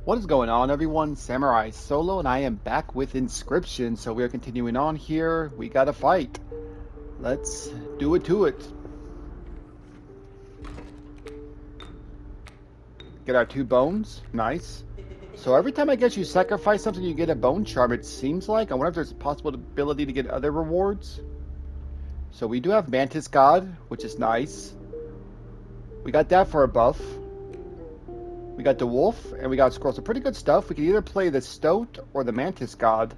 What is going on, everyone? Samurai Solo, and I am back with Inscryption. So we are continuing on here. We got to fight. Let's do it to it. Get our 2 bones. Nice. So every time I guess you sacrifice something, you get a bone charm, it seems like. I wonder if there's a possibility to get other rewards. So we do have Mantis God, which is nice. We got that for a buff. We got the Wolf, and we got Squirrel. So pretty good stuff. We can either play the Stoat or the Mantis God.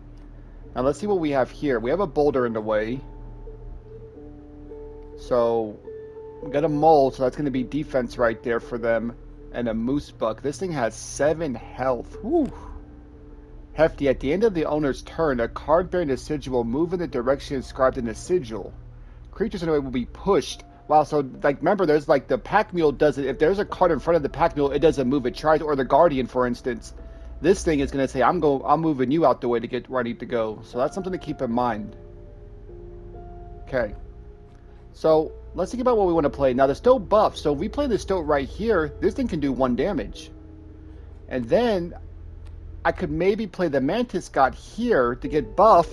Now let's see what we have here. We have a boulder in the way. So we got a mole, so that's going to be defense right there for them. And a moose buck. This thing has 7 health. Whew. Hefty. At the end of the owner's turn, a card bearing a sigil will move in the direction inscribed in the sigil. Creatures in the way will be pushed. Wow, so like remember, there's like the pack mule doesn't. If there's a card in front of the pack mule, it doesn't move. It tries, or the guardian, for instance. This thing is going to say, I'm moving you out the way to get where I need to go. So that's something to keep in mind. Okay. So let's think about what we want to play. Now the Stoat buff. So if we play the Stoat right here, this thing can do 1 damage. And then I could maybe play the Mantis God here to get buff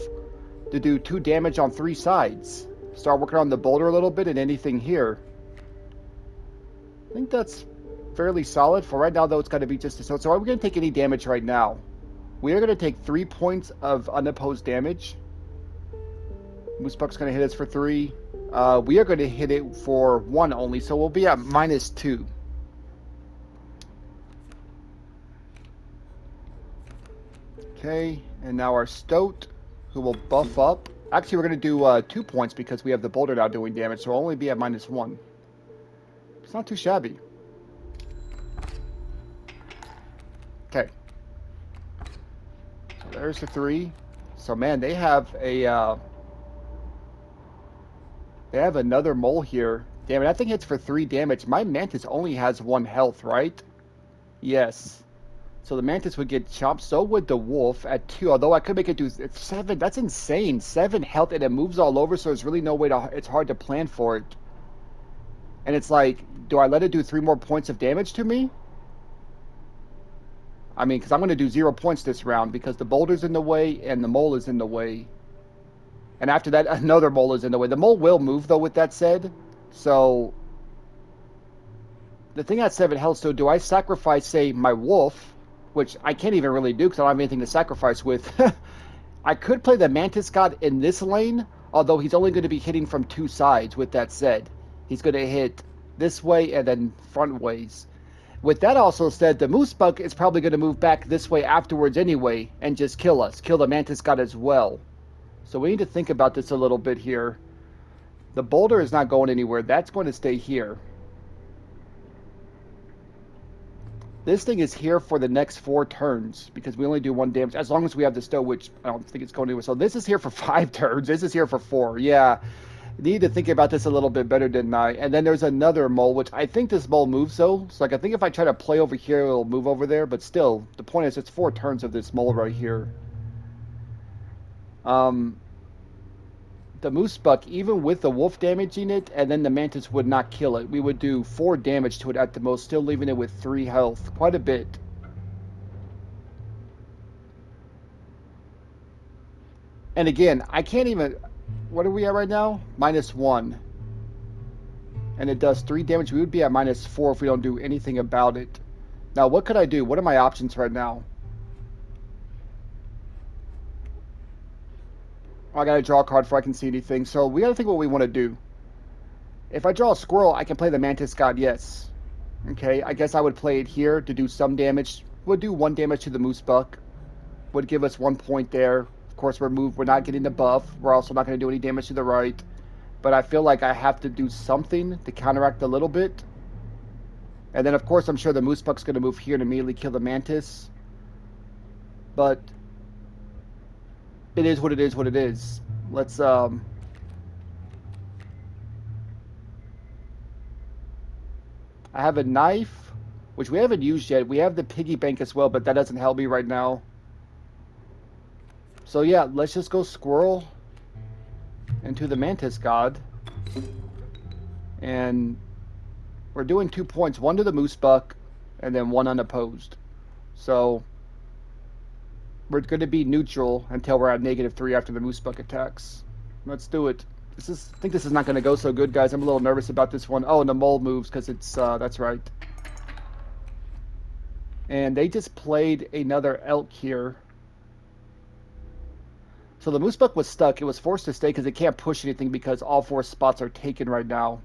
to do 2 damage on 3 sides. Start working on the boulder a little bit and anything here. I think that's fairly solid. For right now, though, it's got to be just a Stoat. So are we going to take any damage right now? We are going to take 3 points of unopposed damage. Moose Buck's going to hit us for 3. We are going to hit it for 1 only, so we'll be at -2. Okay, and now our Stoat, who will buff up. Actually, we're going to do 2 points because we have the boulder now doing damage, so we'll only be at -1. It's not too shabby. Okay. So there's the 3. So, man, they have a... they have another mole here. Damn it, that thing hits for 3 damage. My Mantis only has 1 health, right? Yes. So the Mantis would get chopped. So would the Wolf at 2. Although I could make it do 7. That's insane. 7 health and it moves all over. So there's really no way to... It's hard to plan for it. And it's like, do I let it do 3 more points of damage to me? I mean, because I'm going to do 0 points this round because the boulder's in the way and the mole is in the way. And after that, another mole is in the way. The mole will move, though, with that said. So, the thing at 7 health, so do I sacrifice, say, my wolf, which I can't even really do because I don't have anything to sacrifice with. I could play the Mantis God in this lane, although he's only going to be hitting from 2 sides, with that said. He's going to hit this way and then front ways. With that also said, the Moose Buck is probably going to move back this way afterwards anyway and just kill us. Kill the Mantis God as well. So we need to think about this a little bit here. The boulder is not going anywhere. That's going to stay here. This thing is here for the next 4 turns because we only do 1 damage as long as we have the Stoat, which I don't think it's going anywhere. So this is here for 5 turns. This is here for 4. Yeah. Need to think about this a little bit better, didn't I? And then there's another mole, which I think this mole moves though. So like I think if I try to play over here, it'll move over there. But still, the point is it's 4 turns of this mole right here. The Moose Buck, even with the wolf damaging it, and then the Mantis would not kill it. We would do 4 damage to it at the most, still leaving it with 3 health. Quite a bit. And again, I can't even... What are we at right now? -1. And it does 3 damage. We would be at -4 if we don't do anything about it. Now, what could I do? What are my options right now? I gotta draw a card before I can see anything. So we gotta think what we want to do. If I draw a squirrel, I can play the Mantis God, yes. Okay, I guess I would play it here to do some damage. Would do 1 damage to the Moose Buck. Would give us 1 point there. Of course, we're not getting the buff. We're also not going to do any damage to the right. But I feel like I have to do something to counteract a little bit. And then, of course, I'm sure the Moose Buck's going to move here and immediately kill the Mantis. But it is what it is what it is. Let's, I have a knife, which we haven't used yet. We have the piggy bank as well, but that doesn't help me right now. So yeah, let's just go squirrel into the Mantis God. And we're doing 2 points. 1 to the Moose Buck, and then 1 unopposed. So we're going to be neutral until we're at -3 after the moose buck attacks. Let's do it. I think this is not going to go so good, guys. I'm a little nervous about this one. Oh, and the mole moves because it's that's right. And they just played another elk here. So the moose buck was stuck. It was forced to stay because it can't push anything because all 4 spots are taken right now.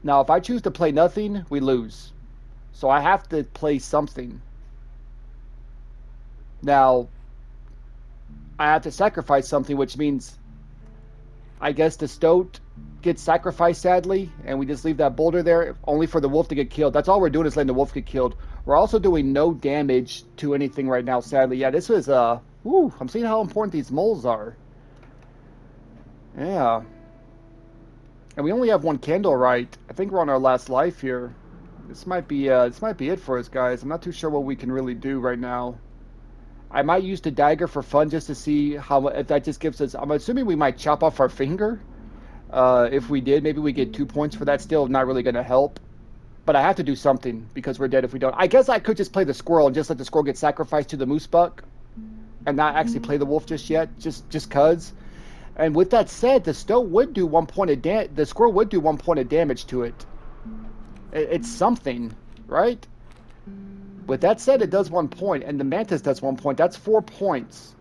Now, if I choose to play nothing, we lose. So I have to play something. Now, I have to sacrifice something, which means I guess the stoat gets sacrificed, sadly, and we just leave that boulder there only for the wolf to get killed. That's all we're doing is letting the wolf get killed. We're also doing no damage to anything right now, sadly. Yeah, this was, I'm seeing how important these moles are. Yeah. And we only have 1 candle, right? I think we're on our last life here. This might be it for us, guys. I'm not too sure what we can really do right now. I might use the dagger for fun just to see if that just gives us... I'm assuming we might chop off our finger. If we did, maybe we get 2 points for that. Still not really going to help. But I have to do something because we're dead if we don't. I guess I could just play the squirrel and just let the squirrel get sacrificed to the moose buck. And not actually play the wolf just yet. Just cuz. And with that said, the stoat would do 1 point of the squirrel would do 1 point of damage to it. It's something, right? With that said, it does 1 point, and the mantis does 1 point. That's 4 points.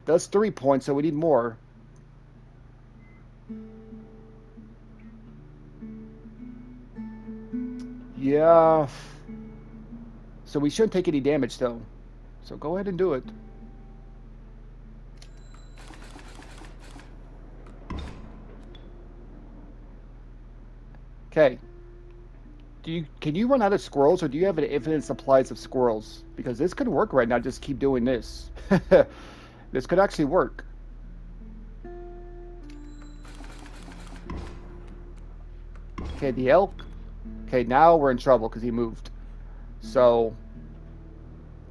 Does 3 points, so we need more. Yeah. So we shouldn't take any damage, though. So go ahead and do it. Okay. Can you run out of squirrels, or do you have an infinite supplies of squirrels? Because this could work right now. Just keep doing this. This could actually work. Okay, the elk. Okay, now we're in trouble because he moved. So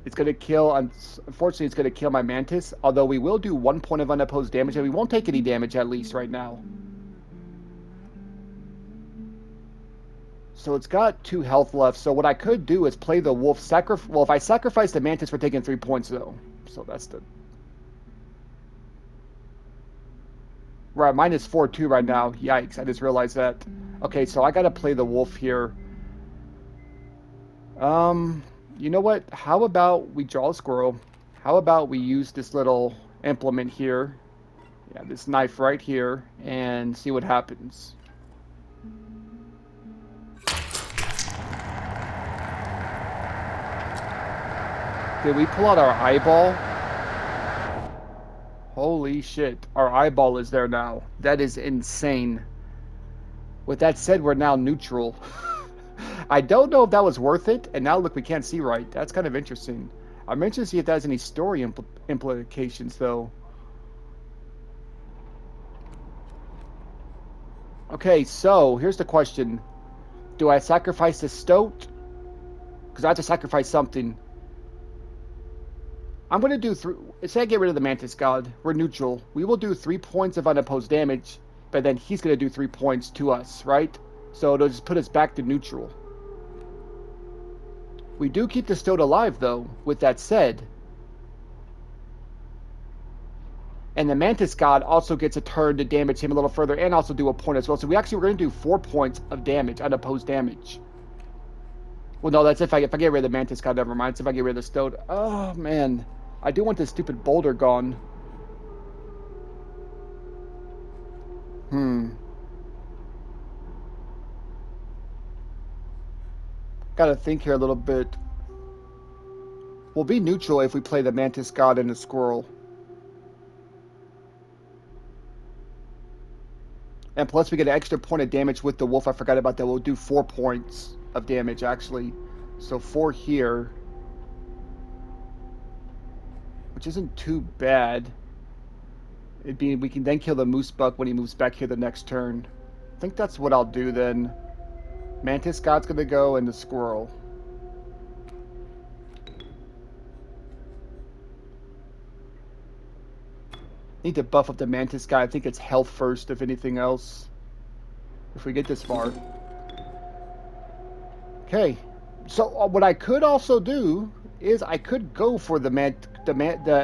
it's going to kill. Unfortunately, it's going to kill my mantis. Although we will do 1 point of unopposed damage, and we won't take any damage at least right now. So it's got 2 health left. So what I could do is play the wolf. Well, if I sacrifice the mantis, we're taking 3 points though. So that's the... Right, mine is 4-2 right now. Yikes, I just realized that. Okay, so I gotta play the wolf here. You know what? How about we draw a squirrel? How about we use this little implement here? Yeah, this knife right here, and see what happens. Did we pull out our eyeball? Holy shit, our eyeball is there now. That is insane. With that said, we're now neutral. I don't know if that was worth it, and now look, we can't see right. That's kind of interesting. I'm interested to see if that has any story implications, though. Okay, so here's the question. Do I sacrifice the stoat? Because I have to sacrifice something. I'm going to do 3... Say I get rid of the mantis god. We're neutral. We will do 3 points of unopposed damage, but then he's going to do 3 points to us, right? So it'll just put us back to neutral. We do keep the stoat alive, though, with that said. And the mantis god also gets a turn to damage him a little further and also do a point as well. So we're going to do 4 points of damage, unopposed damage. Well, no, that's if I get rid of the mantis god, never mind. It's if I get rid of the stoat. Oh, man. I do want this stupid boulder gone. Gotta think here a little bit. We'll be neutral if we play the mantis god and the squirrel. And plus we get an extra point of damage with the wolf. I forgot about that. We'll do 4 points of damage, actually. So 4 here. Which isn't too bad. We can then kill the moose buck when he moves back here the next turn. I think that's what I'll do then. Mantis god's gonna go and the squirrel. Need to buff up the mantis guy. I think it's health first, if anything else. If we get this far. Okay. So what I could also do is I could go for the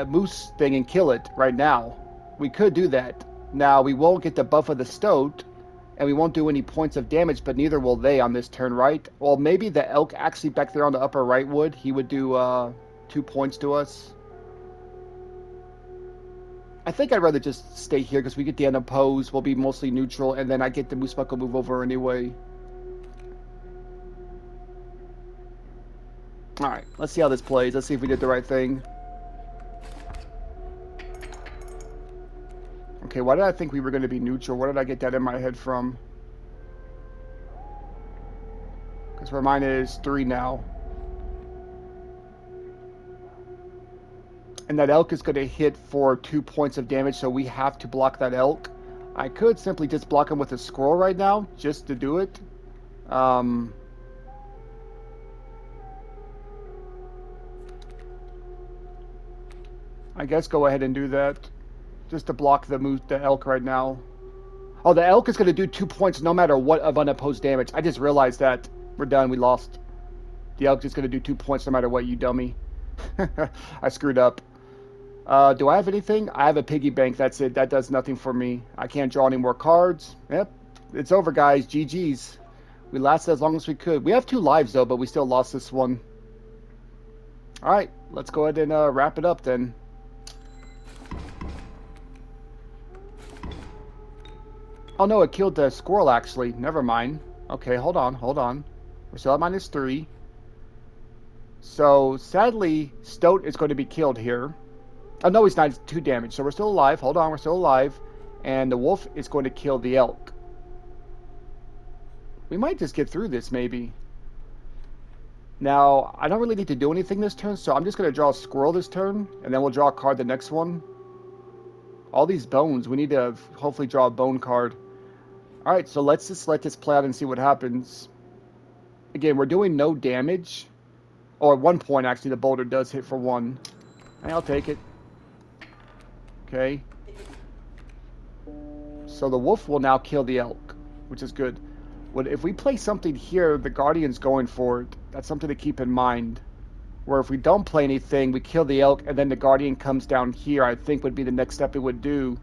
moose thing and kill it right now. We could do that. Now we won't get the buff of the stoat, and we won't do any points of damage, but neither will they on this turn, right? Well, maybe the elk actually back there on the upper right would. He would do 2 points to us. I think I'd rather just stay here because we get the unopposed. We'll be mostly neutral, and then I get the moose buckle move over anyway. All right, let's see how this plays. Let's see if we did the right thing. Okay, why did I think we were going to be neutral? Where did I get that in my head from? Because where mine is 3 now. And that elk is going to hit for 2 points of damage, so we have to block that elk. I could simply just block him with a scroll right now, just to do it. I guess go ahead and do that. Just to block the elk right now. Oh, the elk is going to do 2 points no matter what of unopposed damage. I just realized that. We're done. We lost. The elk is going to do 2 points no matter what, you dummy. I screwed up. Do I have anything? I have a piggy bank. That's it. That does nothing for me. I can't draw any more cards. Yep. It's over, guys. GG's. We lasted as long as we could. We have 2 lives, though, but we still lost this one. All right. Let's go ahead and wrap it up, then. Oh, no. It killed the squirrel, actually. Never mind. Okay, hold on. Hold on. We're still at -3. So, sadly, Stoat is going to be killed here. Oh, no, he's not. It's 2 damage. So we're still alive. Hold on, we're still alive. And the wolf is going to kill the elk. We might just get through this, maybe. Now, I don't really need to do anything this turn, so I'm just going to draw a squirrel this turn, and then we'll draw a card the next one. All these bones, we need to hopefully draw a bone card. Alright, so let's just let this play out and see what happens. Again, we're doing no damage. Or at 1 point, actually, the boulder does hit for 1. Hey, I'll take it. Okay. So the wolf will now kill the elk, which is good. If we play something here, the guardian's going for it. That's something to keep in mind. Where if we don't play anything, we kill the elk, and then the guardian comes down here, I think would be the next step it would do.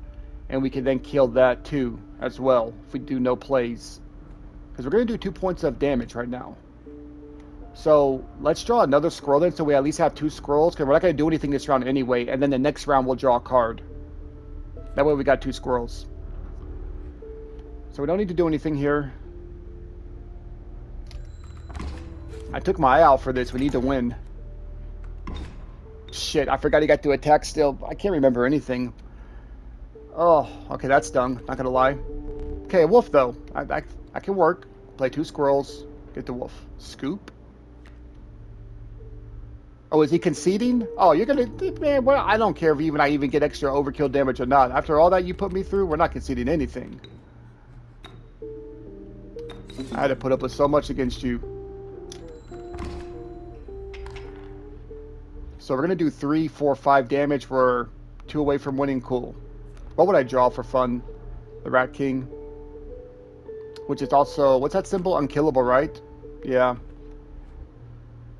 And we can then kill that too, as well, if we do no plays. Because we're going to do 2 points of damage right now. So let's draw another scroll then, so we at least have 2 scrolls, because we're not going to do anything this round anyway, and then the next round we'll draw a card. That way we got 2 squirrels. So we don't need to do anything here. I took my eye out for this. We need to win. Shit, I forgot he got to attack still. I can't remember anything. Oh, okay, that stung. Not gonna lie. Okay, a wolf though. I can work. Play 2 squirrels. Get the wolf. Scoop. Oh, is he conceding? Oh, you're gonna, man. Well, I don't care if I even get extra overkill damage or not. After all that you put me through, we're not conceding anything. I had to put up with so much against you. So we're going to do 3, 4, 5 damage. We're 2 away from winning. Cool. What would I draw for fun? The Rat King. Which is also... What's that symbol? Unkillable, right? Yeah.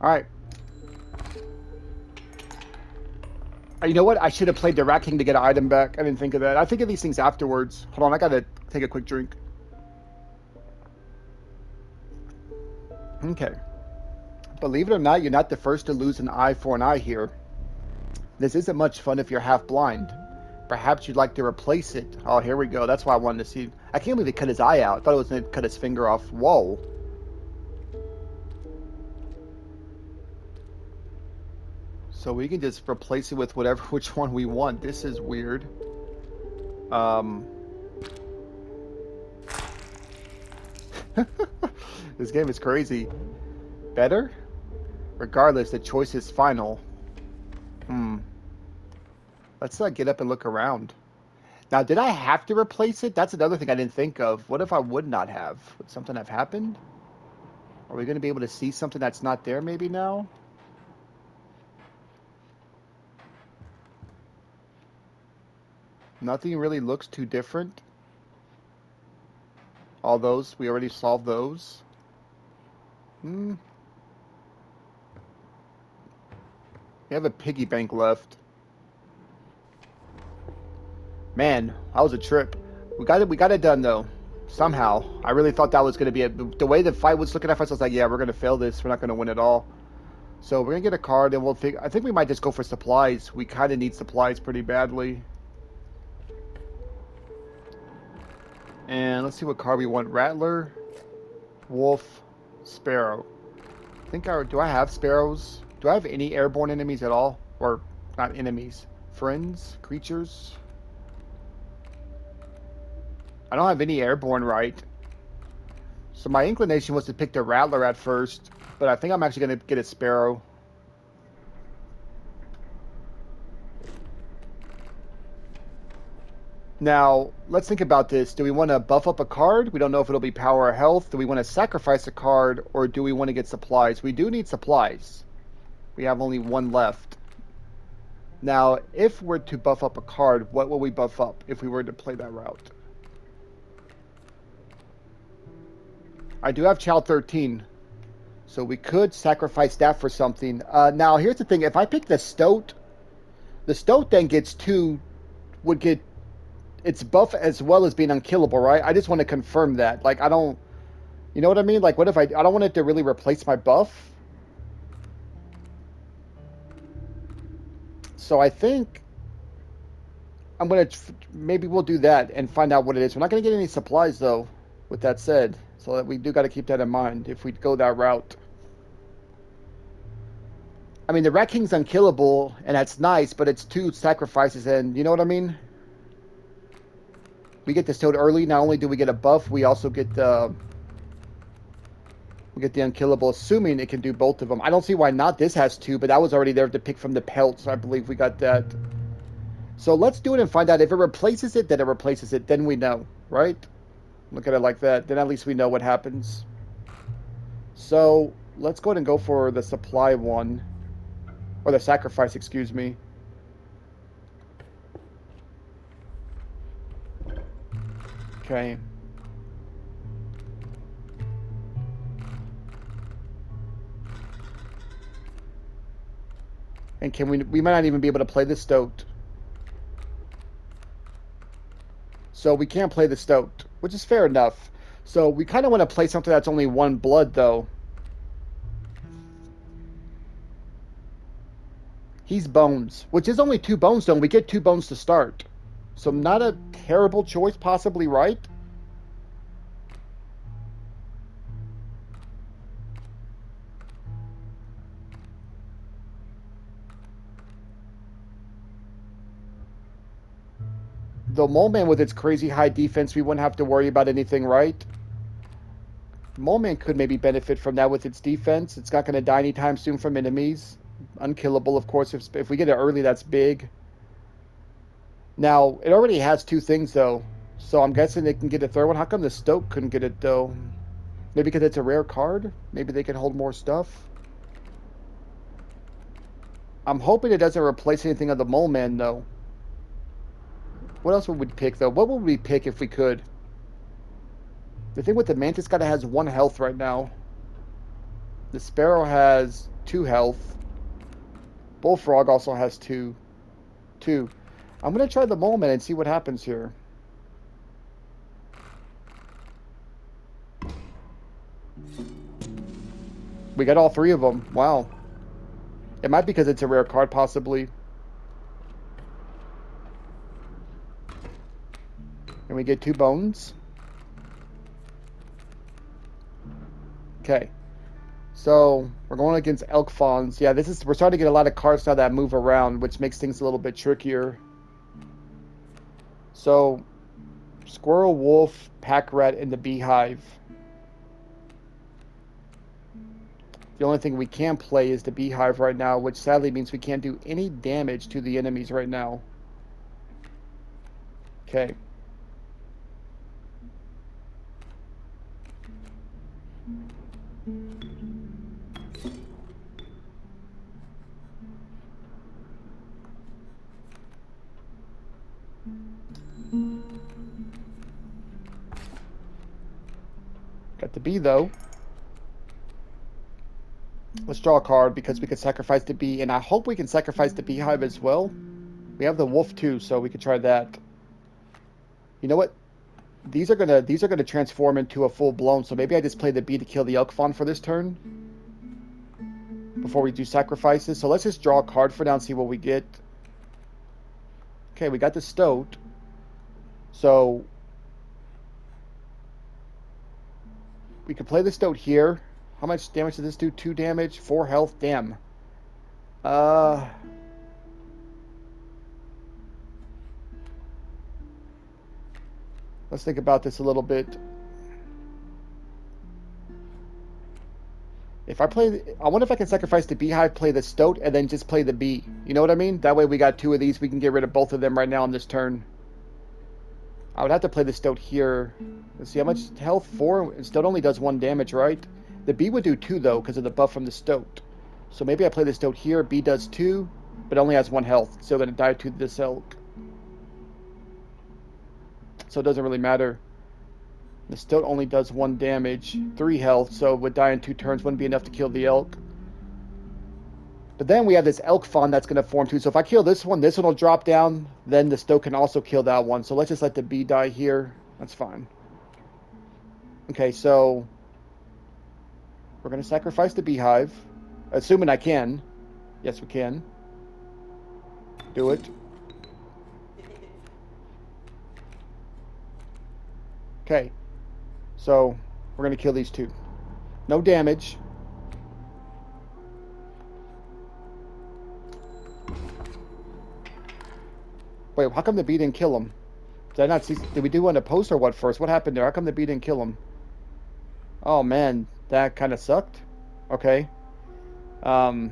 Alright. You know what? I should have played the Rat King to get an item back. I didn't think of that. I think of these things afterwards. Hold on, I gotta take a quick drink. Okay. Believe it or not, you're not the first to lose an eye for an eye here. This isn't much fun if you're half blind. Perhaps you'd like to replace it. Oh, here we go. That's why I wanted to see. I can't believe they cut his eye out. I thought it was going to cut his finger off. Whoa. So we can just replace it with which one we want. This is weird. This game is crazy. Better? Regardless, the choice is final. Let's get up and look around. Now, did I have to replace it? That's another thing I didn't think of. What if I would not have? Would something have happened? Are we going to be able to see something that's not there maybe now? Nothing really looks too different. All those, we already solved those. We have a piggy bank left. Man, that was a trip. We got it done though. Somehow. I really thought that was gonna be the way the fight was looking at us, I was like, yeah, we're gonna fail this. We're not gonna win at all. So we're gonna get a card and I think we might just go for supplies. We kinda need supplies pretty badly. And let's see what card we want. Rattler, Wolf, Sparrow. Do I have sparrows? Do I have any airborne enemies at all? Or not enemies. Friends? Creatures? I don't have any airborne, right? So my inclination was to pick the Rattler at first, but I think I'm actually going to get a Sparrow. Now, let's think about this. Do we want to buff up a card? We don't know if it'll be power or health. Do we want to sacrifice a card, or do we want to get supplies? We do need supplies. We have only one left. Now, if we're to buff up a card, what will we buff up if we were to play that route? I do have Child 13, so we could sacrifice that for something. Now, here's the thing. If I pick the Stoat then gets would get its buff as well as being unkillable, right? I just want to confirm that. Like, I don't... You know what I mean? Like, what if I don't want it to really replace my buff? So I think I'm going to... Maybe we'll do that and find out what it is. We're not going to get any supplies, though, with that said. So that we do got to keep that in mind if we go that route. I mean, the Rat King's unkillable, and that's nice, but it's 2 sacrifices, and you know what I mean? We get this Toad early. Not only do we get a buff, we also get the... We get the unkillable, assuming it can do both of them. I don't see why not. This has 2, but that was already there to pick from the pelts. I believe we got that. So let's do it and find out. If it replaces it, then it replaces it. Then we know, right? Look at it like that. Then at least we know what happens. So let's go ahead and go for the supply one. Or the sacrifice, excuse me. Okay. And can we might not even be able to play the Stoat. So we can't play the Stoat, which is fair enough. So we kind of want to play something that's only 1 blood, though. He's Bones, which is only 2 bones, though. We get 2 bones to start. So not a terrible choice, possibly, right? The Mole Man with its crazy high defense, we wouldn't have to worry about anything, right? Mole Man could maybe benefit from that with its defense. It's not going to die anytime soon from enemies. Unkillable, of course. If we get it early, that's big. Now, it already has 2 things, though. So I'm guessing it can get a third one. How come the Stoat couldn't get it, though? Maybe because it's a rare card? Maybe they can hold more stuff? I'm hoping it doesn't replace anything of the Mole Man, though. What else would we pick, though? What would we pick if we could? The thing with the Mantis guy has 1 health right now. The Sparrow has 2 health. Bullfrog also has 2. I'm going to try the Mole Man and see what happens here. We got all 3 of them. Wow. It might be because it's a rare card, possibly. And we get 2 bones. Okay. So, we're going against Elk Fawns. Yeah, we're starting to get a lot of cards now that move around, which makes things a little bit trickier. So, Squirrel, Wolf, Pack Rat, and the Beehive. The only thing we can play is the Beehive right now, which sadly means we can't do any damage to the enemies right now. Okay. Got the bee, though. Let's draw a card because we could sacrifice the bee, and I hope we can sacrifice the beehive as well. We have the wolf too, so we could try that. You know what? These are gonna transform into a full blown. So maybe I just play the bee to kill the elk fawn for this turn before we do sacrifices. So let's just draw a card for now and see what we get. Okay, we got the stoat. So we could play the stoat here. How much damage does this do? 2 damage, 4 health. Damn. Uh, let's think about this a little bit. If I play, I wonder if I can sacrifice the beehive, play the stoat, and then just play the bee. You know what I mean? That way we got 2 of these. We can get rid of both of them right now on this turn. I would have to play the stoat here. Let's see how much health. 4. And stoat only does 1 damage, right? The bee would do 2 though because of the buff from the stoat. So maybe I play the stoat here. Bee does 2, but only has 1 health. Still gonna die to this elk. So it doesn't really matter. The stoat only does 1 damage, 3 health, so it would die in 2 turns. Wouldn't be enough to kill the elk. But then we have this elk fawn that's going to form too. So if I kill this one will drop down. Then the stoat can also kill that one. So let's just let the bee die here. That's fine. Okay, so we're going to sacrifice the beehive. Assuming I can. Yes, we can. Do it. Okay. So we're going to kill these 2. No damage. Wait, how come the bee didn't kill him? Did I not see? Did we do one to post or what first? What happened there? How come the bee didn't kill him? Oh man, that kind of sucked. Okay. We're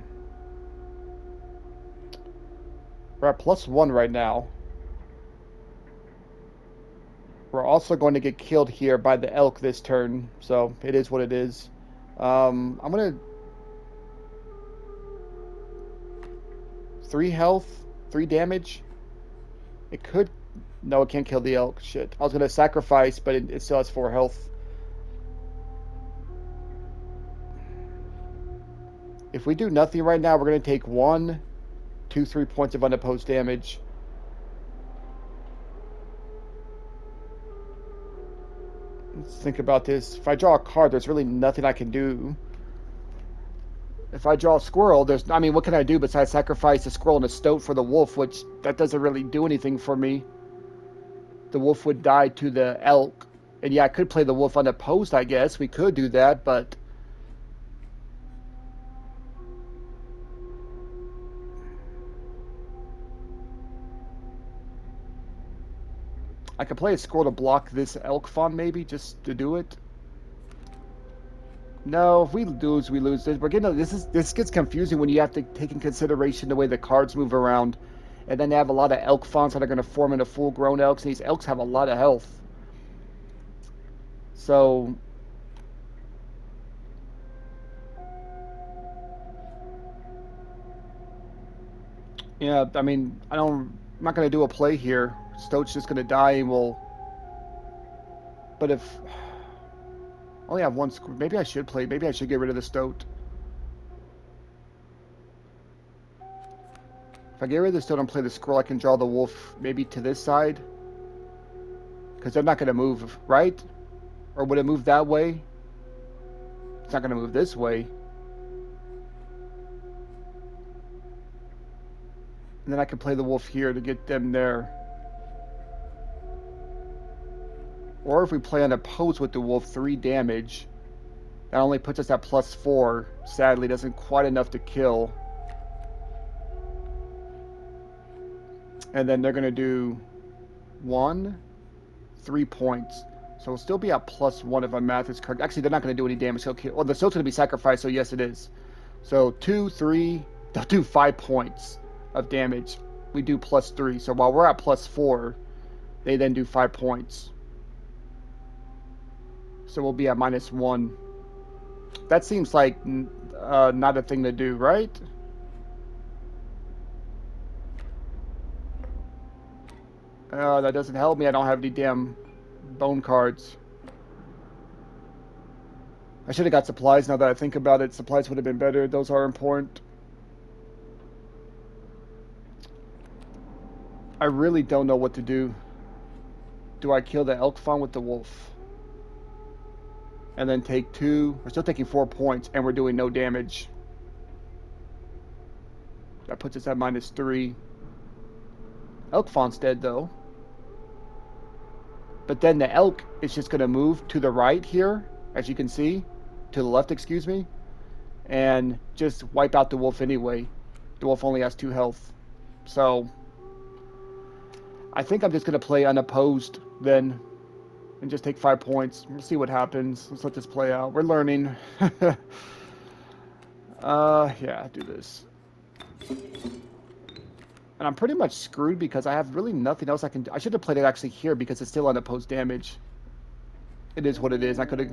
at +1 right now. We're also going to get killed here by the elk this turn, so it is what it is. I'm gonna 3 health, 3 damage. It could. No, it can't kill the elk. Shit. I was gonna sacrifice, but it still has 4 health. If we do nothing right now, we're gonna take 1, 2, 3 points of unopposed damage. Let's think about this. If I draw a card, there's really nothing I can do. If I draw a squirrel, I mean, what can I do besides sacrifice a squirrel and a stoat for the wolf, which that doesn't really do anything for me. The wolf would die to the elk. And yeah, I could play the wolf unopposed, I guess. We could do that, but I could play a squirrel to block this elk fawn, maybe, just to do it. No, if we lose, we lose. We're getting this gets confusing when you have to take in consideration the way the cards move around, and then they have a lot of elk fawns that are going to form into full-grown elks, and these elks have a lot of health. So yeah, I mean, I'm not going to do a play here. Stoat's just going to die, and we'll. But if I only have 1 squirrel, maybe I should play. Maybe I should get rid of the stoat. If I get rid of the stoat and play the squirrel, I can draw the wolf maybe to this side. Because they're not going to move, right? Or would it move that way? It's not going to move this way. And then I can play the wolf here to get them there. Or if we play on oppose with the wolf, 3 damage. That only puts us at +4. Sadly, doesn't quite enough to kill. And then they're going to do 1, 3 points. So we'll still be at +1 if my math is correct. Actually, they're not going to do any damage. Well, the stoat's going to be sacrificed, so yes, it is. So 2, 3, they'll do 5 points of damage. We do +3. So while we're at +4, they then do 5 points. So we'll be at -1. That seems like not a thing to do, right? That doesn't help me. I don't have any damn bone cards. I should have got supplies now that I think about it. Supplies would have been better. Those are important. I really don't know what to do. Do I kill the elk fawn with the wolf? And then take 2. We're still taking 4 points, and we're doing no damage. That puts us at -3. Elk fawn's dead, though. But then the elk is just going to move to the right here, as you can see. To the left, excuse me. And just wipe out the wolf anyway. The wolf only has 2 health. So I think I'm just going to play unopposed then. And just take 5 points. We'll see what happens. Let's let this play out. We're learning. Yeah, do this. And I'm pretty much screwed because I have really nothing else I can do. I should have played it actually here because it's still unopposed damage. It is what it is. I could have...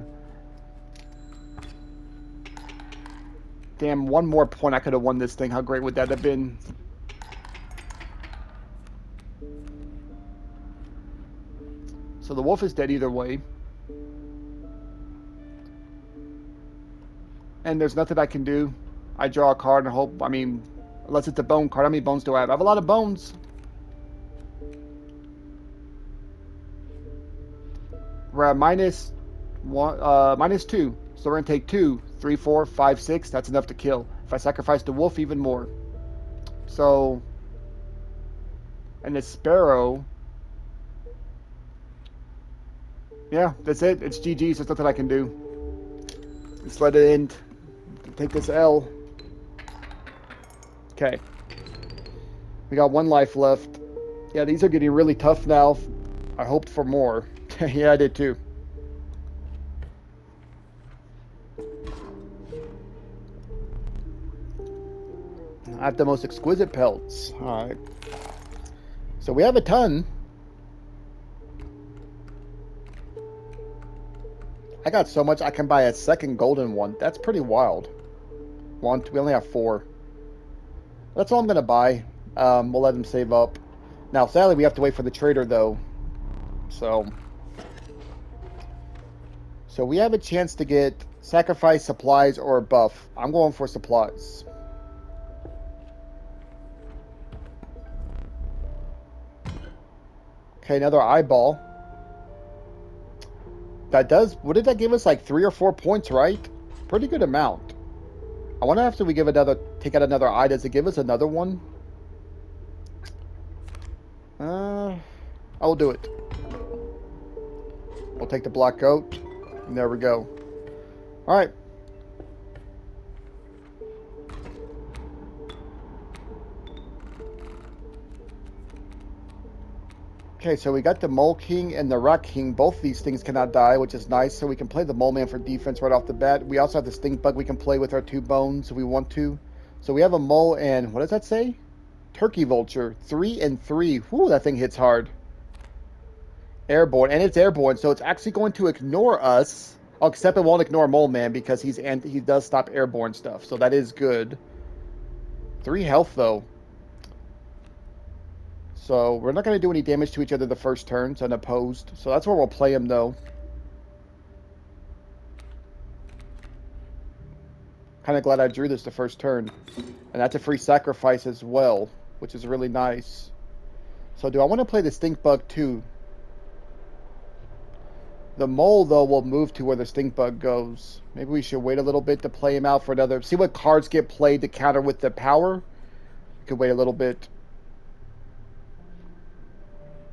Damn, 1 more point I could have won this thing. How great would that have been? So the wolf is dead either way. And there's nothing I can do. I draw a card and hope, I mean, unless it's a bone card. How many bones do I have? I have a lot of bones. We're at -2. So we're going to take 2, 3, 4, 5, 6. That's enough to kill. If I sacrifice the wolf, even more. So, and the sparrow... Yeah, that's it. It's GG's. There's nothing I can do. Let's let it end. Take this L. Okay. We got 1 life left. Yeah, these are getting really tough now. I hoped for more. Yeah, I did too. I have the most exquisite pelts. Alright. So we have a ton. I got so much I can buy a second golden one. That's pretty wild. We only have 4. That's all I'm going to buy. We'll let him save up. Now, sadly, we have to wait for the trader, though. So we have a chance to get sacrifice, supplies, or a buff. I'm going for supplies. Okay, another eyeball. That does... What did that give us? Like 3 or 4 points, right? Pretty good amount. I wonder after we give another... Take out another eye, does it give us another one? I'll do it. We'll take the black goat. And there we go. Alright. Okay, so we got the Mole King and the Rat King. Both these things cannot die, which is nice. So we can play the Mole Man for defense right off the bat. We also have the Stink Bug we can play with our 2 bones if we want to. So we have a Mole and... What does that say? Turkey Vulture. 3 and 3. Whew, that thing hits hard. Airborne. And it's airborne, so it's actually going to ignore us. Oh, except it won't ignore Mole Man because he does stop airborne stuff. So that is good. 3 health, though. So we're not going to do any damage to each other the first turn. It's unopposed. So that's where we'll play him, though. Kind of glad I drew this the first turn. And that's a free sacrifice as well, which is really nice. So do I want to play the Stink Bug too? The Mole, though, will move to where the Stink Bug goes. Maybe we should wait a little bit to play him out for another... See what cards get played to counter with the power? We could wait a little bit.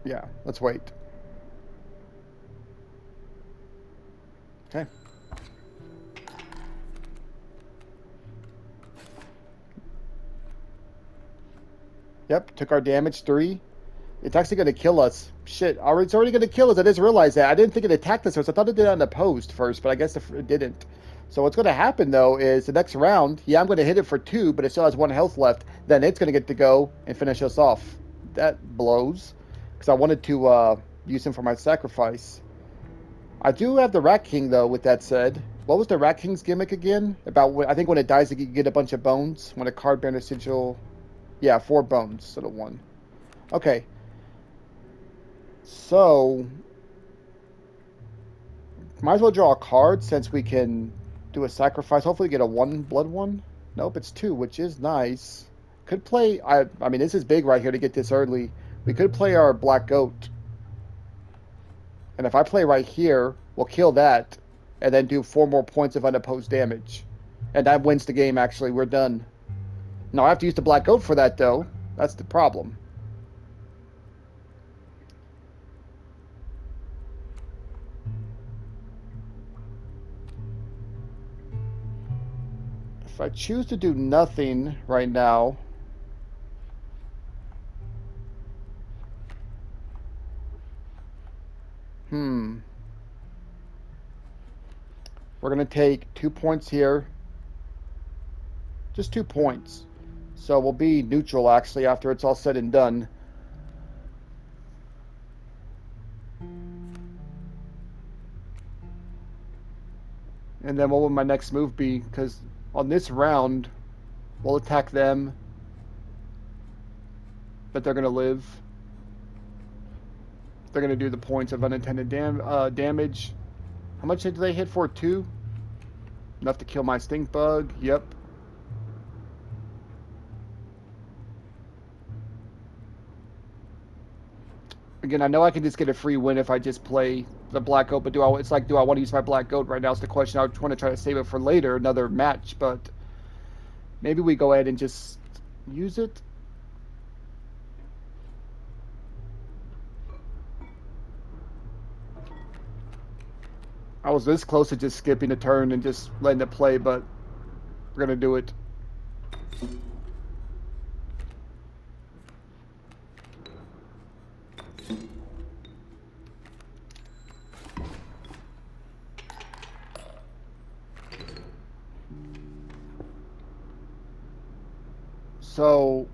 Yeah, let's wait. Okay. Yep, took our damage, 3. It's actually going to kill us. Shit, it's already going to kill us. I just realized that. I didn't think it attacked us first. I thought it did it unopposed first, but I guess it didn't. So what's going to happen, though, is the next round, yeah, I'm going to hit it for 2, but it still has 1 health left. Then it's going to get to go and finish us off. That blows. Because I wanted to use him for my sacrifice. I do have the Rat King, though, with that said. What was the Rat King's gimmick again? I think when it dies, you get a bunch of bones. When a card bears an essential... Yeah, 4 bones instead of 1. Okay. So... Might as well draw a card since we can Do a sacrifice. Hopefully get a 1 blood one. Nope, it's 2, which is nice. Could play... I mean, this is big right here to get this early. We could play our black goat. And if I play right here, we'll kill that. And then do 4 more points of unopposed damage. And that wins the game, actually. We're done. Now, I have to use the black goat for that, though. That's the problem. If I choose to do nothing right now... We're going to take 2 points here. Just 2 points. So we'll be neutral, actually, after it's all said and done. And then what will my next move be? Because on this round, we'll attack them. But they're going to live. They're going to do the points of unintended damage. How much did they hit for? 2? Enough to kill my stink bug. Yep. Again, I know I can just get a free win if I just play the black goat, but do I want to use my black goat right now is the question. I want to try to save it for later, another match, but maybe we go ahead and just use it. I was this close to just skipping a turn and just letting it play, but we're going to do it. So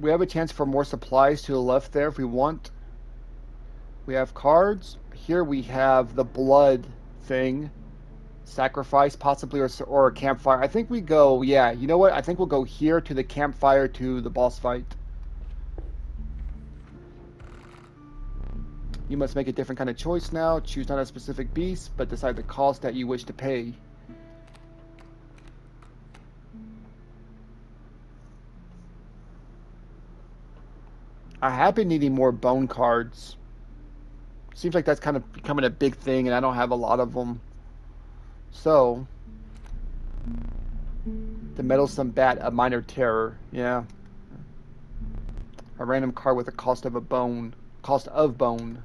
we have a chance for more supplies to the left there if we want. We have cards. Here we have the blood thing. Sacrifice possibly, or a campfire. I think we go, yeah, you know what? I think we'll go here to the campfire to the boss fight. You must make a different kind of choice now. Choose not a specific beast, but decide the cost that you wish to pay. I have been needing more bone cards. Seems like that's kind of becoming a big thing, and I don't have a lot of them. So, the meddlesome bat, a minor terror. Yeah. A random card with a cost of bone. Cost of bone.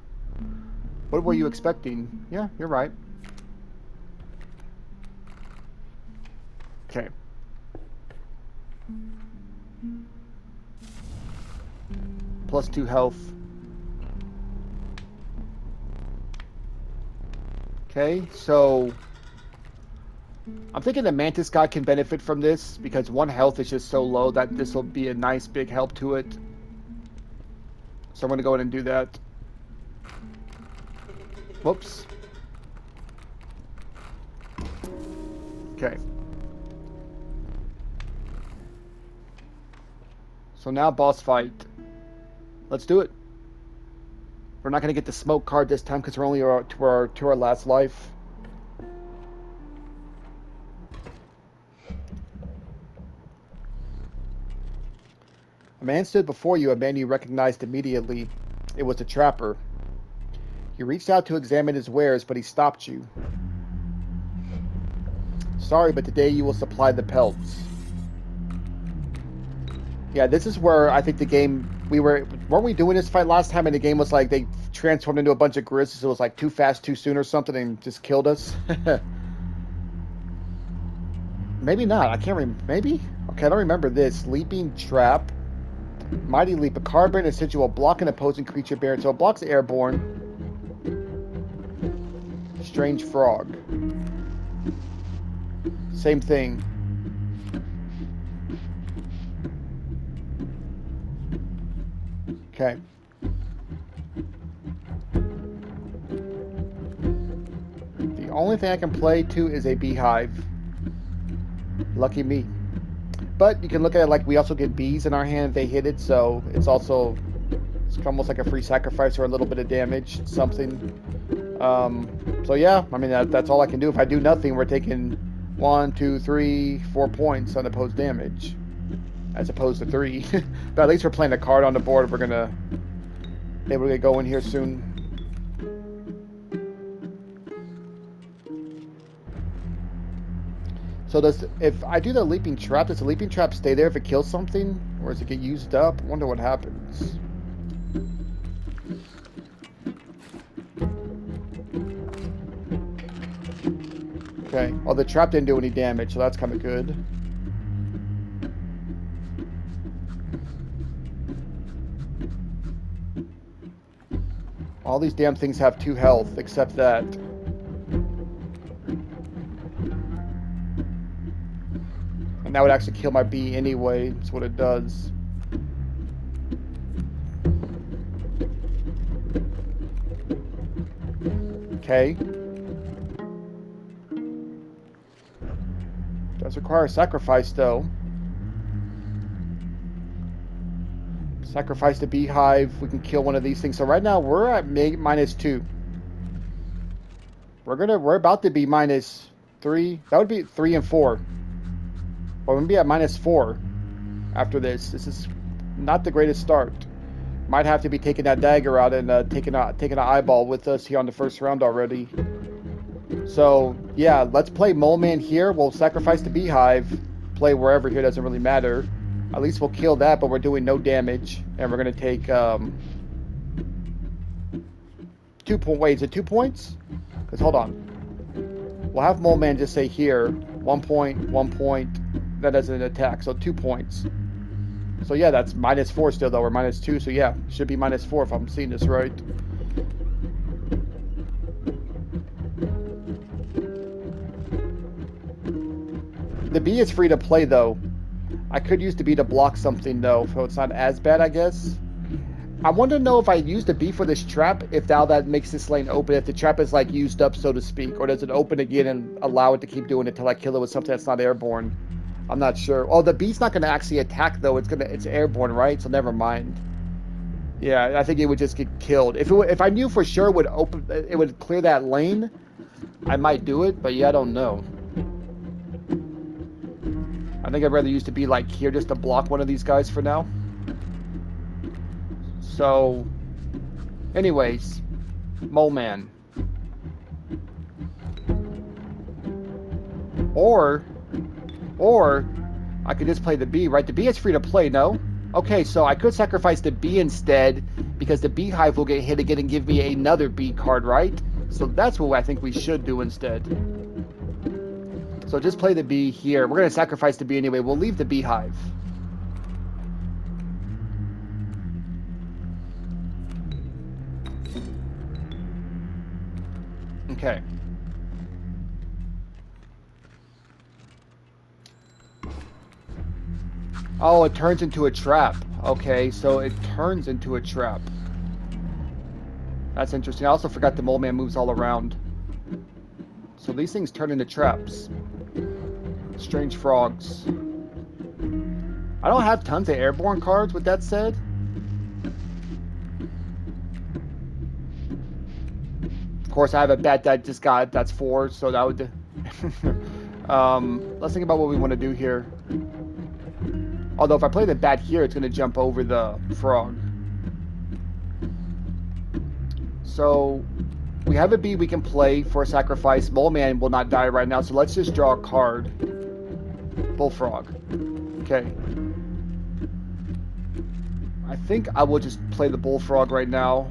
What were you expecting? Yeah, you're right. Okay. Plus 2 health. Okay, so I'm thinking the Mantis God can benefit from this because 1 health is just so low that this will be a nice big help to it. So I'm going to go ahead and do that. Whoops. Okay. So now boss fight. Let's do it. We're not going to get the smoke card this time because we're only to our last life. A man stood before you, a man you recognized immediately. It was a trapper. You reached out to examine his wares, but he stopped you. Sorry, but today you will supply the pelts. Yeah, this is where I think the game... Weren't we doing this fight last time and the game was like they transformed into a bunch of grizzlies, so it was like too fast, too soon or something and just killed us? Maybe not. I can't remember. Maybe? Okay, I don't remember this. Leaping Trap. Mighty Leap. A card bearing essential will block an opposing creature bearing. So it blocks airborne. Strange Frog. Same thing. Okay. The only thing I can play to is a beehive. Lucky me. But you can look at it like we also get bees in our hand if they hit it, so it's also it's almost like a free sacrifice or a little bit of damage, something. So yeah, I mean that's all I can do. If I do nothing, we're taking 1, 2, 3, 4 points on opposed damage, as opposed to 3. But at least we're playing a card on the board. We're gonna be able to get going here soon. So if I do the leaping trap, does the leaping trap stay there if it kills something, or does it get used up? I wonder what happens. Okay, well the trap didn't do any damage, so that's kind of good. All these damn things have 2 health, except that. And that would actually kill my bee anyway, that's what it does. Okay. Does require a sacrifice, though. Sacrifice the beehive. We can kill one of these things. So right now we're at -2. We're about to be -3. That would be 3 and 4. Well, we're gonna be at -4 after this. This is not the greatest start. Might have to be taking that dagger out and taking an eyeball with us here on the first round already. So yeah, let's play Mole Man here. We'll sacrifice the beehive. Play wherever here, doesn't really matter. At least we'll kill that, but we're doing no damage, and we're gonna take 2 point. Wait, is it 2 points? Because hold on, we'll have Mole Man just say here 1 point, 1 point. That doesn't attack, so 2 points. So yeah, that's -4 still though, or -2. So yeah, should be -4 if I'm seeing this right. The bee is free to play though. I could use the bee to block something though, so it's not as bad, I guess. I want to know if I use the bee for this trap, if now that makes this lane open, if the trap is like used up, so to speak, or does it open again and allow it to keep doing it till I kill it with something that's not airborne? I'm not sure. Oh, the bee's not going to actually attack though. It's airborne, right? So never mind. Yeah, I think it would just get killed. If I knew for sure it would clear that lane, I might do it. But yeah, I don't know. I think I'd rather use the bee like here just to block one of these guys for now. So, anyways, Mole Man. Or I could just play the bee, right? The bee is free to play, no? Okay, so I could sacrifice the bee instead, because the beehive will get hit again and give me another bee card, right? So that's what I think we should do instead. So just play the bee here. We're going to sacrifice the bee anyway. We'll leave the beehive. Okay. Oh, it turns into a trap. Okay, so it turns into a trap. That's interesting. I also forgot the Mole Man moves all around. So these things turn into traps. Strange frogs. I don't have tons of airborne cards, with that said. Of course, I have a bat that just got, that's 4, so that would... let's think about what we want to do here. Although if I play the bat here, it's going to jump over the frog. So we have a bee we can play for a sacrifice. Mole Man will not die right now, so let's just draw a card. Bullfrog. Okay. I think I will just play the bullfrog right now.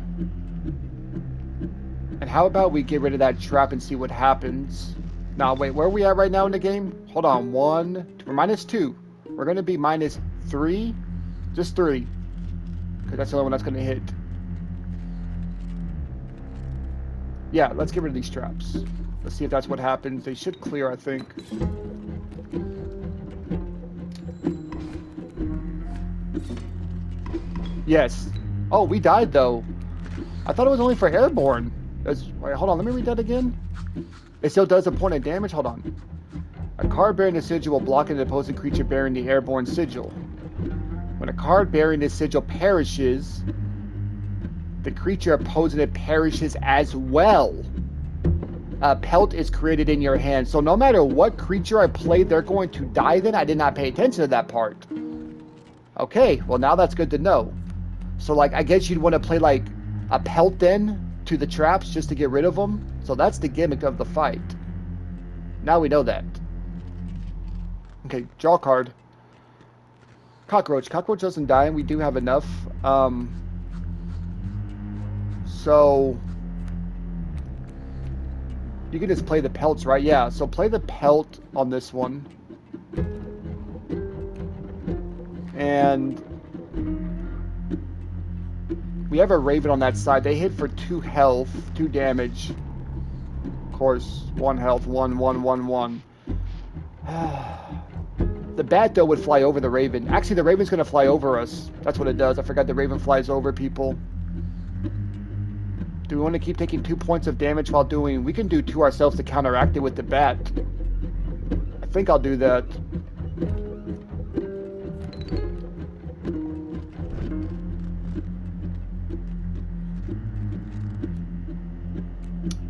And how about we get rid of that trap and see what happens? Now, wait, where are we at right now in the game? Hold on, we're -2. We're going to be -3. Just 3. Because that's the only one that's going to hit. Yeah, let's get rid of these traps. Let's see if that's what happens. They should clear, I think. Yes. Oh, we died, though. I thought it was only for airborne. Wait, hold on. Let me read that again. It still does a point of damage? Hold on. A card bearing the sigil will block an opposing creature bearing the airborne sigil. When a card bearing this sigil perishes, the creature opposing it perishes as well. pelt is created in your hand. So no matter what creature I play, they're going to die then. I did not pay attention to that part. Okay, well now that's good to know. So like, I guess you'd want to play like a pelt then to the traps just to get rid of them. So that's the gimmick of the fight. Now we know that. Okay, draw card. Cockroach. Cockroach doesn't die, and we do have enough. So you can just play the pelts, right? Yeah, so play the pelt on this one. And we have a Raven on that side. They hit for 2 health, 2 damage. Of course, 1 health, 1, 1, 1, 1. The bat, though, would fly over the Raven. Actually, the Raven's going to fly over us. That's what it does. I forgot the Raven flies over people. Do we want to keep taking 2 points of damage while doing... We can do 2 ourselves to counteract it with the bat. I think I'll do that.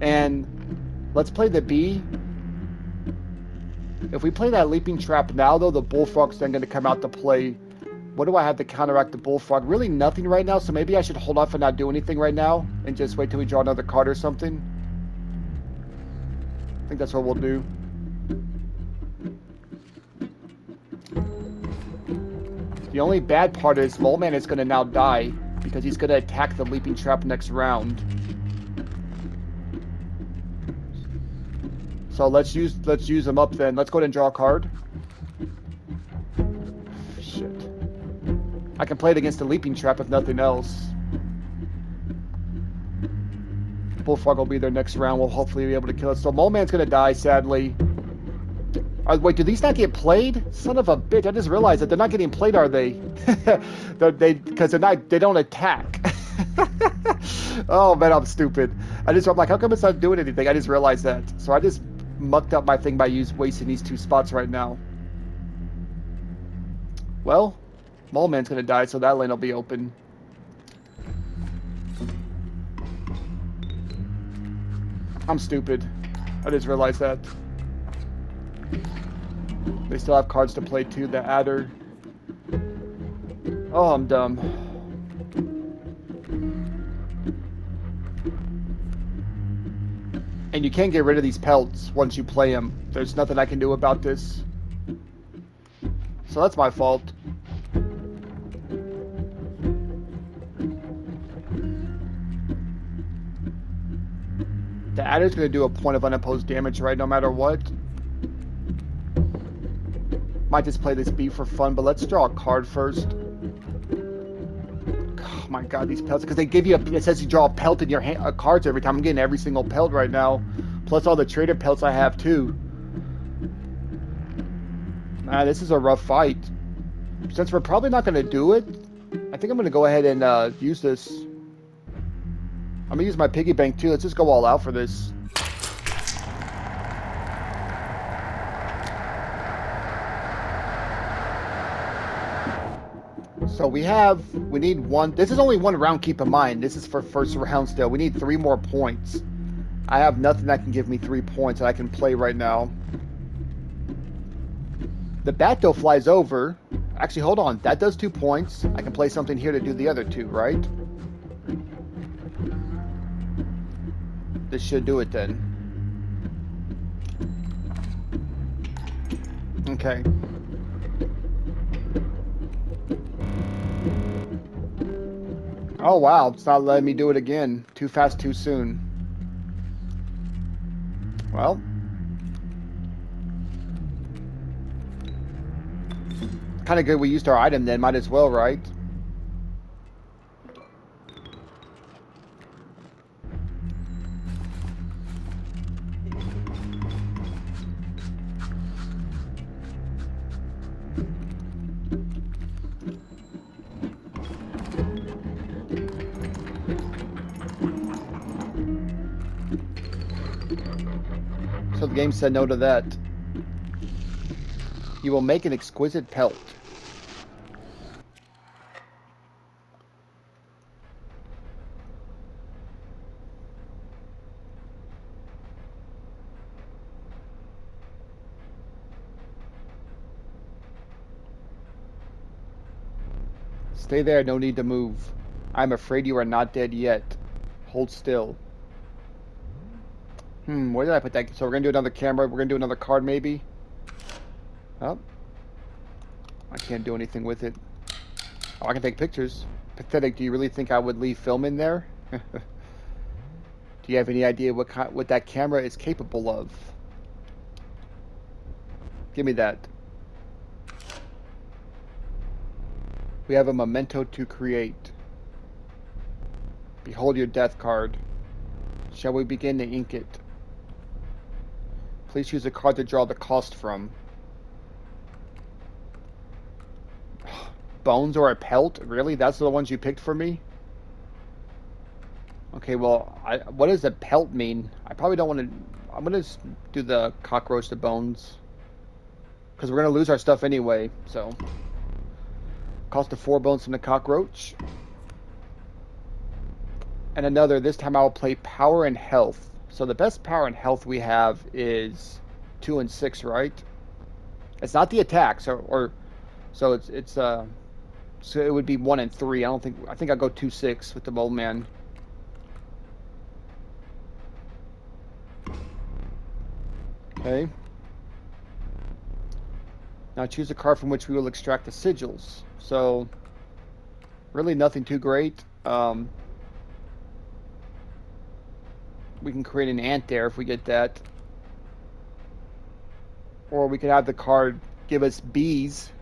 And let's play the bee. If we play that leaping trap now, though, the bullfrog's then going to come out to play. What do I have to counteract the bullfrog? Really nothing right now, so maybe I should hold off and not do anything right now and just wait till we draw another card or something. I think that's what we'll do. The only bad part is Mole Man is going to now die because he's going to attack the leaping trap next round. So let's use him up then. Let's go ahead and draw a card. Shit. I can play it against the leaping trap if nothing else. Bullfrog will be there next round. We'll hopefully be able to kill it. So Mole Man's gonna die, sadly. Wait, do these not get played? Son of a bitch! I just realized that they're not getting played, are they? Because they don't attack. Oh man, I'm stupid. I'm like, how come it's not doing anything? I just realized that. So I just mucked up my thing by wasting these 2 spots right now. Well, Mole Man's gonna die, so that lane will be open. I'm stupid. I just realized that. They still have cards to play too, the adder. Oh, I'm dumb. And you can't get rid of these pelts once you play them. There's nothing I can do about this. So that's my fault. The adder's going to do a point of unopposed damage, right, no matter what. Might just play this bee for fun, but let's draw a card first. Oh my god, these pelts, because they give you it says you draw a pelt in your hand, cards every time. I'm getting every single pelt right now, plus all the trader pelts I have too. Nah, this is a rough fight. Since we're probably not going to do it, I think I'm going to go ahead and use this. I'm going to use my piggy bank too. Let's just go all out for this. So we need 1. This is only 1 round, keep in mind. This is for first round still. We need 3 more points. I have nothing that can give me 3 points that I can play right now. The bat though flies over. Actually, hold on. That does 2 points. I can play something here to do the other 2, right? This should do it then. Okay. Oh wow, it's not letting me do it again. Too fast, too soon. Well. Kind of good we used our item then, might as well, right? So the game said no to that. You will make an exquisite pelt. Stay there, no need to move. I'm afraid you are not dead yet. Hold still. Where did I put that? So we're gonna do another camera. We're gonna do another card, maybe. Oh, I can't do anything with it. Oh, I can take pictures. Pathetic. Do you really think I would leave film in there? Do you have any idea what that camera is capable of? Give me that. We have a memento to create. Behold your death card. Shall we begin to ink it? Please choose a card to draw the cost from. Bones or a pelt? Really? That's the ones you picked for me? Okay, well, what does a pelt mean? I probably don't want to... I'm going to do the cockroach to bones. Because we're going to lose our stuff anyway, so... Cost of 4 bones from the cockroach. And another, this time I'll play power and health. So the best power and health we have is 2 and 6, right? It's not the attack, so it would be 1 and 3. I think I'll go 2-6 with the old man. Okay. Now choose a card from which we will extract the sigils. So, really nothing too great. We can create an ant there if we get that. Or we could have the card give us bees,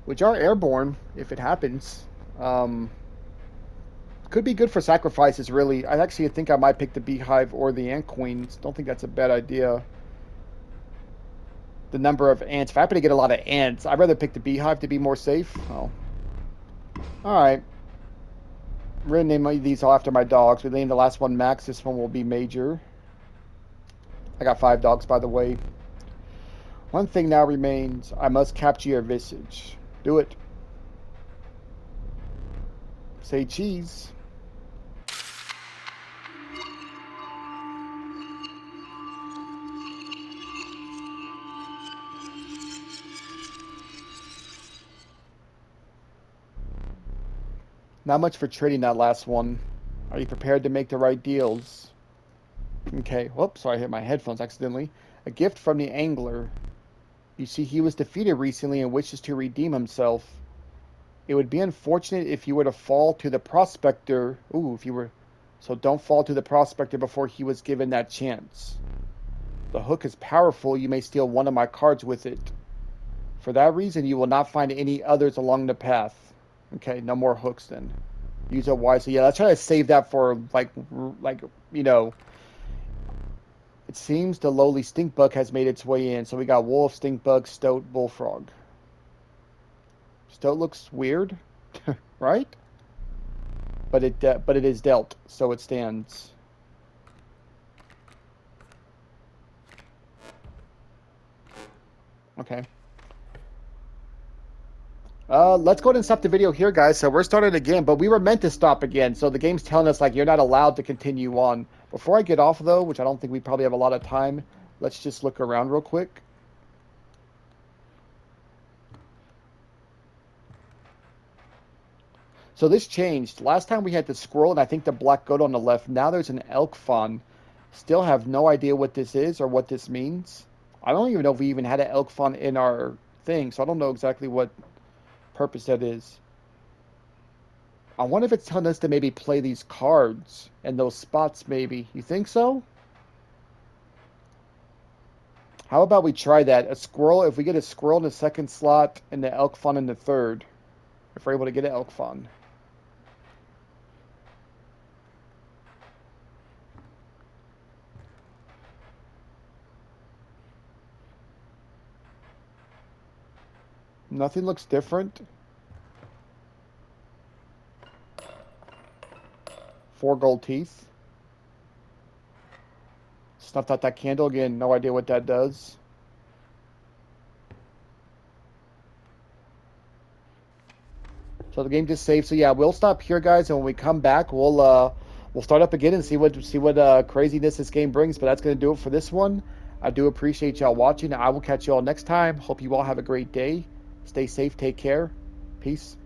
which are airborne if it happens. Could be good for sacrifices, really. I actually think I might pick the beehive or the ant queens. Don't think that's a bad idea. The number of ants. If I happen to get a lot of ants, I'd rather pick the beehive to be more safe. Oh. Alright. We're going to name these all after my dogs. We named the last one Max. This one will be Major. I got 5 dogs, by the way. One thing now remains. I must capture your visage. Do it. Say cheese. Not much for trading that last one. Are you prepared to make the right deals? Okay. Whoops, sorry, I hit my headphones accidentally. A gift from the angler. You see, he was defeated recently and wishes to redeem himself. It would be unfortunate if you were to fall to the prospector. So don't fall to the prospector before he was given that chance. The hook is powerful. You may steal one of my cards with it. For that reason, you will not find any others along the path. Okay, no more hooks then. Use it wisely. Yeah, let's try to save that for, like, you know. It seems the lowly stink bug has made its way in. So we got wolf, stink bug, stoat, bullfrog. Stoat looks weird, right? But it is dealt, so it stands. Okay. Let's go ahead and stop the video here, guys. So we're starting again, but we were meant to stop again. So the game's telling us, like, you're not allowed to continue on. Before I get off, though, which I don't think we probably have a lot of time, let's just look around real quick. So this changed. Last time we had the squirrel and I think the black goat on the left. Now there's an elk fawn. Still have no idea what this is or what this means. I don't even know if we even had an elk fawn in our thing, so I don't know exactly what purpose that is. I wonder if it's telling us to maybe play these cards in those spots, maybe. You think so? How about we try that? A squirrel, if we get a squirrel in the second slot and the elk fawn in the third. If we're able to get an elk fawn. Nothing looks different. 4 gold teeth. Snuffed out that candle again. No idea what that does. So the game just saved. So yeah, we'll stop here, guys, and when we come back, we'll start up again and see what craziness this game brings. But that's gonna do it for this one. I do appreciate y'all watching. I will catch you all next time. Hope you all have a great day. Stay safe. Take care. Peace.